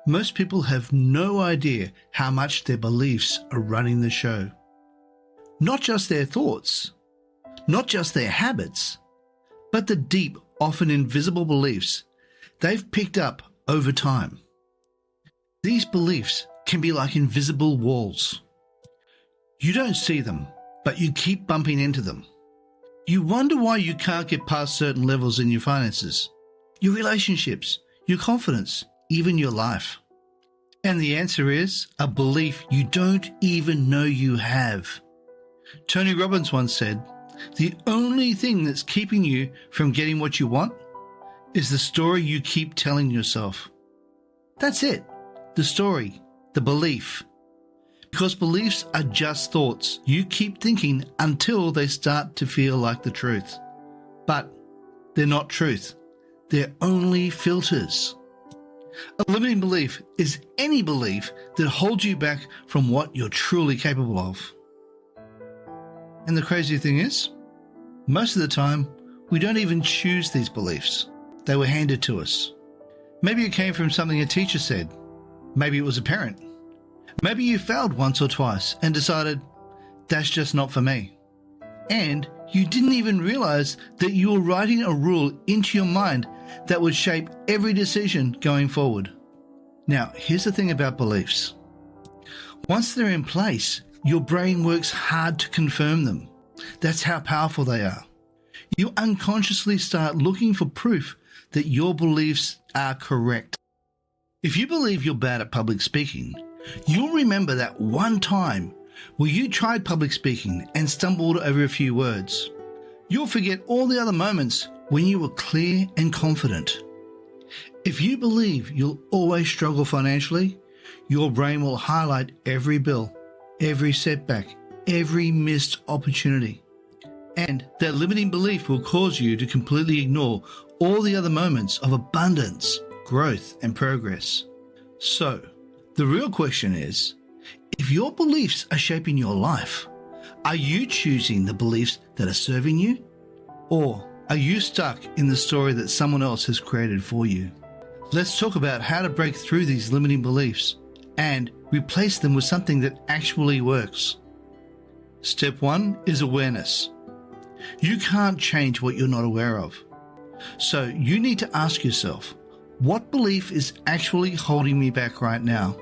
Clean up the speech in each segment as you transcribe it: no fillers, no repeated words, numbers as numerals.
Most people have no idea how much their beliefs are running the show. Not just their thoughts, not just their habits, but the deep, often invisible beliefs they've picked up over time. These beliefs can be like invisible walls. You don't see them, but you keep bumping into them. You wonder why you can't get past certain levels in your finances, your relationships, your confidence, even your life. And the answer is a belief you don't even know you have. Tony Robbins once said, "The only thing that's keeping you from getting what you want is the story you keep telling yourself." That's it. The story, the belief. Because beliefs are just thoughts you keep thinking until they start to feel like the truth. But they're not truth. They're only filters. A limiting belief is any belief that holds you back from what you're truly capable of. And the crazy thing is, most of the time, we don't even choose these beliefs. They were handed to us. Maybe it came from something a teacher said. Maybe it was a parent. Maybe you failed once or twice and decided, that's just not for me. And you didn't even realize that you were writing a rule into your mind that would shape every decision going forward. Now, here's the thing about beliefs. Once they're in place, your brain works hard to confirm them. That's how powerful they are. You unconsciously start looking for proof that your beliefs are correct. If you believe you're bad at public speaking, you'll remember that one time where you tried public speaking and stumbled over a few words. You'll forget all the other moments when you were clear and confident. If you believe you'll always struggle financially, your brain will highlight every bill, every setback, every missed opportunity. And that limiting belief will cause you to completely ignore all the other moments of abundance, growth, and progress. So, the real question is, if your beliefs are shaping your life, are you choosing the beliefs that are serving you? Or are you stuck in the story that someone else has created for you? Let's talk about how to break through these limiting beliefs and replace them with something that actually works. Step 1 is awareness. You can't change what you're not aware of. So you need to ask yourself, what belief is actually holding me back right now?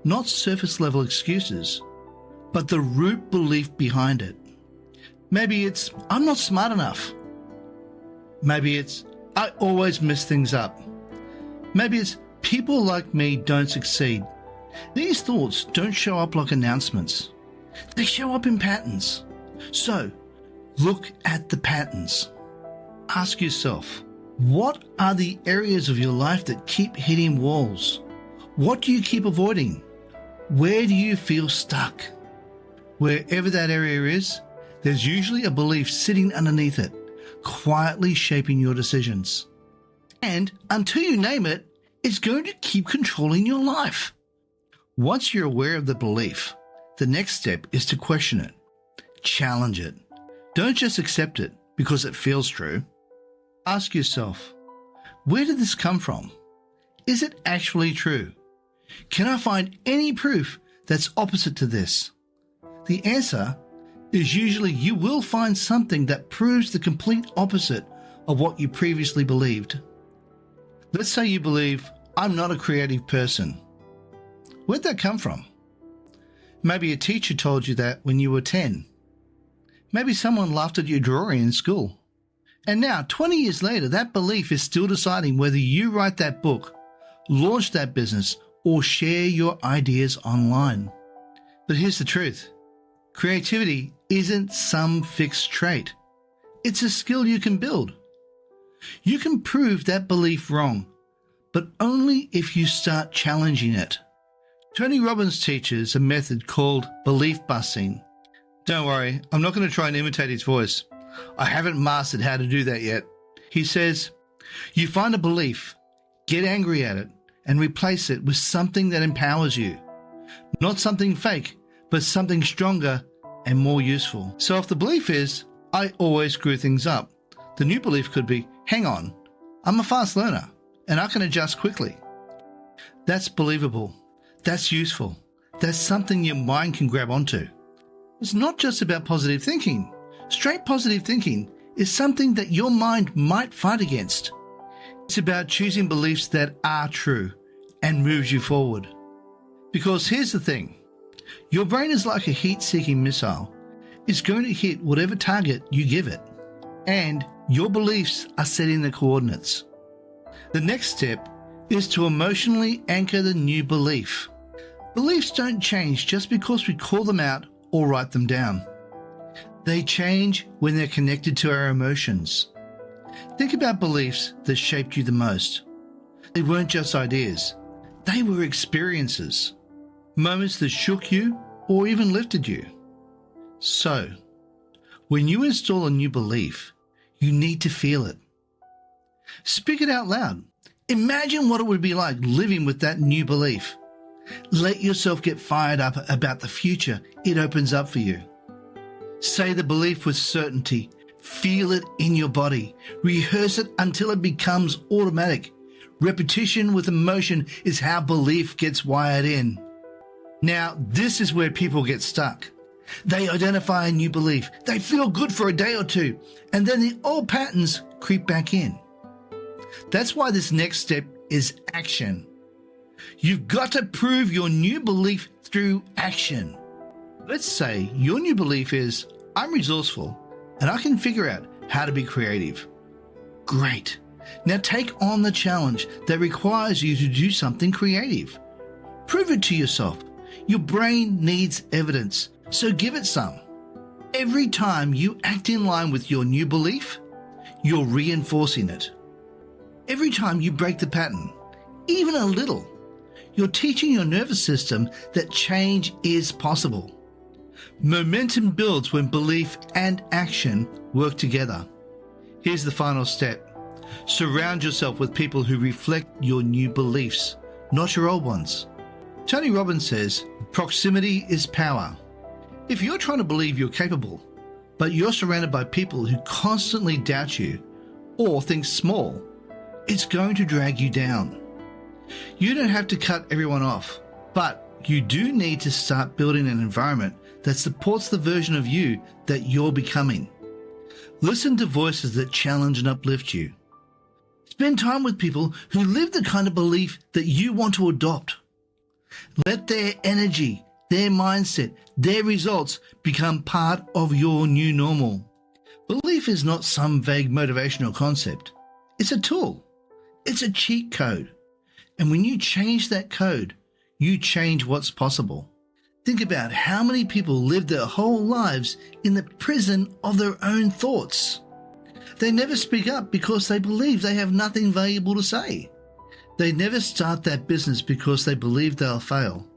Not surface level excuses, but the root belief behind it. Maybe it's, I'm not smart enough. Maybe it's, I always mess things up. Maybe it's, people like me don't succeed. These thoughts don't show up like announcements. They show up in patterns. So, look at the patterns. Ask yourself, what are the areas of your life that keep hitting walls? What do you keep avoiding? Where do you feel stuck? Wherever that area is, there's usually a belief sitting underneath it, quietly shaping your decisions. And until you name it, it's going to keep controlling your life. Once you're aware of the belief, the next step is to question it, challenge it. Don't just accept it because it feels true. Ask yourself, where did this come from? Is it actually true? Can I find any proof that's opposite to this? The answer is usually you will find something that proves the complete opposite of what you previously believed. Let's say you believe, I'm not a creative person. Where'd that come from? Maybe a teacher told you that when you were 10. Maybe someone laughed at your drawing in school. And now, 20 years later, that belief is still deciding whether you write that book, launch that business, or share your ideas online. But here's the truth. Creativity isn't some fixed trait. It's a skill you can build. You can prove that belief wrong, but only if you start challenging it. Tony Robbins teaches a method called belief busting. Don't worry, I'm not going to try and imitate his voice. I haven't mastered how to do that yet. He says, you find a belief, get angry at it, and replace it with something that empowers you. Not something fake, but something stronger and more useful. So if the belief is, I always screw things up, the new belief could be, hang on, I'm a fast learner and I can adjust quickly. That's believable. That's useful. That's something your mind can grab onto. It's not just about positive thinking. Straight positive thinking is something that your mind might fight against. It's about choosing beliefs that are true and moves you forward. Because here's the thing. Your brain is like a heat-seeking missile. It's going to hit whatever target you give it. And your beliefs are setting the coordinates. The next step is to emotionally anchor the new belief. Beliefs don't change just because we call them out or write them down. They change when they're connected to our emotions. Think about beliefs that shaped you the most. They weren't just ideas. They were experiences. Moments that shook you or even lifted you. So, when you install a new belief, you need to feel it. Speak it out loud. Imagine what it would be like living with that new belief. Let yourself get fired up about the future it opens up for you. Say the belief with certainty. Feel it in your body. Rehearse it until it becomes automatic. Repetition with emotion is how belief gets wired in. Now, this is where people get stuck. They identify a new belief. They feel good for a day or two, and then the old patterns creep back in. That's why this next step is action. You've got to prove your new belief through action. Let's say your new belief is, I'm resourceful and I can figure out how to be creative. Great. Now take on the challenge that requires you to do something creative. Prove it to yourself. Your brain needs evidence, so give it some. Every time you act in line with your new belief, you're reinforcing it. Every time you break the pattern, even a little, you're teaching your nervous system that change is possible. Momentum builds when belief and action work together. Here's the final step. Surround yourself with people who reflect your new beliefs, not your old ones. Tony Robbins says, proximity is power. If you're trying to believe you're capable, but you're surrounded by people who constantly doubt you or think small, it's going to drag you down. You don't have to cut everyone off, but you do need to start building an environment that supports the version of you that you're becoming. Listen to voices that challenge and uplift you. Spend time with people who live the kind of belief that you want to adopt. Let their energy, their mindset, their results become part of your new normal. Belief is not some vague motivational concept. It's a tool. It's a cheat code. And when you change that code, you change what's possible. Think about how many people live their whole lives in the prison of their own thoughts. They never speak up because they believe they have nothing valuable to say. They never start that business because they believe they'll fail.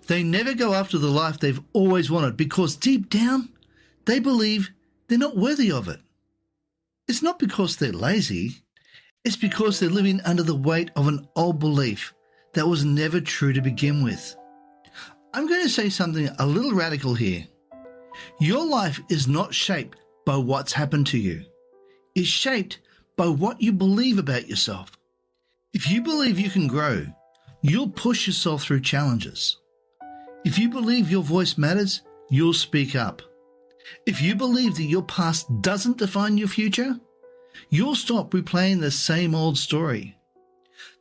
They never go after the life they've always wanted because deep down, they believe they're not worthy of it. It's not because they're lazy. It's because they're living under the weight of an old belief that was never true to begin with. I'm going to say something a little radical here. Your life is not shaped by what's happened to you. It's shaped by what you believe about yourself. If you believe you can grow, you'll push yourself through challenges. If you believe your voice matters, you'll speak up. If you believe that your past doesn't define your future, you'll stop replaying the same old story.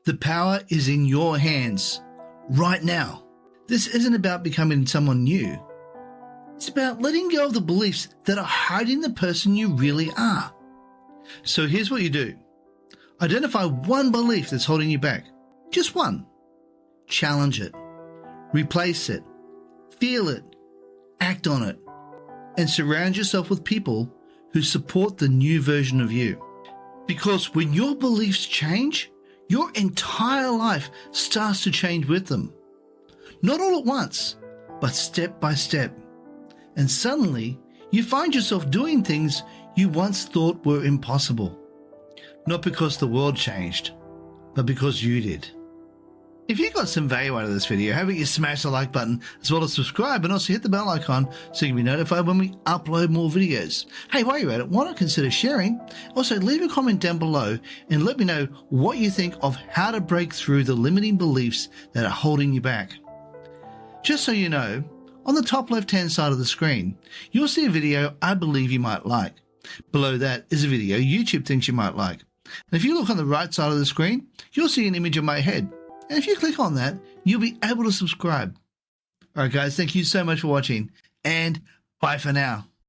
The power is in your hands right now. This isn't about becoming someone new. It's about letting go of the beliefs that are hiding the person you really are. So here's what you do. Identify one belief that's holding you back. Just one. Challenge it. Replace it. Feel it. Act on it. And surround yourself with people who support the new version of you. Because when your beliefs change, your entire life starts to change with them. Not all at once, but step by step. And suddenly, you find yourself doing things you once thought were impossible. Not because the world changed, but because you did. If you got some value out of this video, how about you smash the like button as well as subscribe, and also hit the bell icon so you can be notified when we upload more videos. Hey, while you're at it, why not consider sharing? Also, leave a comment down below and let me know what you think of how to break through the limiting beliefs that are holding you back. Just so you know, on the top left-hand side of the screen, you'll see a video I believe you might like. Below that is a video YouTube thinks you might like. And if you look on the right side of the screen, you'll see an image of my head. And if you click on that, you'll be able to subscribe. All right, guys, thank you so much for watching, and bye for now.